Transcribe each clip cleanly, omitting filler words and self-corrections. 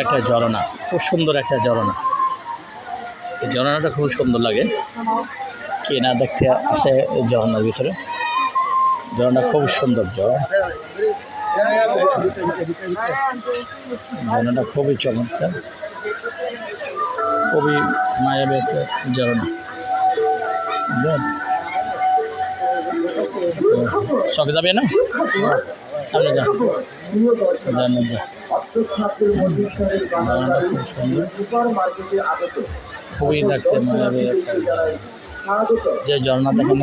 একটা ঝরনা, খুব সুন্দর একটা ঝরনা। এই ঝরনাটা খুব সুন্দর লাগে, কে না দেখতে আসে এই ঝরনার ভিতরে। ঝরনা খুব সুন্দর, ঝরনাটা খুবই চমৎকার, খুবই মায়াবী একটা ঝরনা। শখে যাবে না, সামনে যা, খুবই দেখতে মায়াবী একটা যে ঝর্ণা দেখেন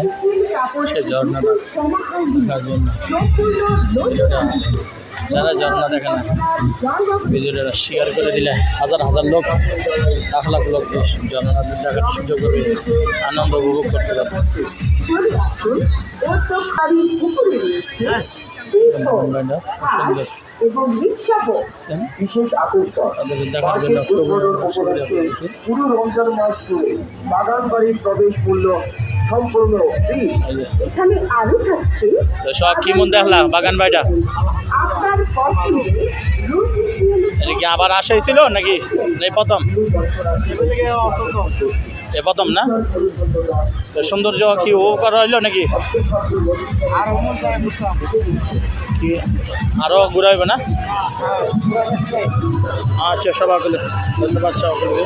সেই ঝর্ণাটা দেখার জন্য যারা ঝর্ণা দেখে না ভিডিওটা শেয়ার করে দিলে হাজার হাজার লোক, লাখ লাখ লোক ঝর্ণা দেখার সুযোগ করে আনন্দ উপভোগ করতে পারবে। এবং বিশেষ আকর্ষণ দেখার জন্য পুরো রমজান মাস জুড়ে বাগান বাড়ির প্রবেশ মূল্য সম্পূর্ণ ফ্রি। এখানে আরো থাকছে সব কি মন দেখলাম বাগান বাড়িটা আপনার পছন্দের এটা কি আবার আসা হয়েছিল নাকি এই প্রথম? এ প্রথম না? সৌন্দর্য কি ও করা হইলো নাকি আরো ঘুরাইবে না? আচ্ছা, সবাইকে ধন্যবাদ সকলকে।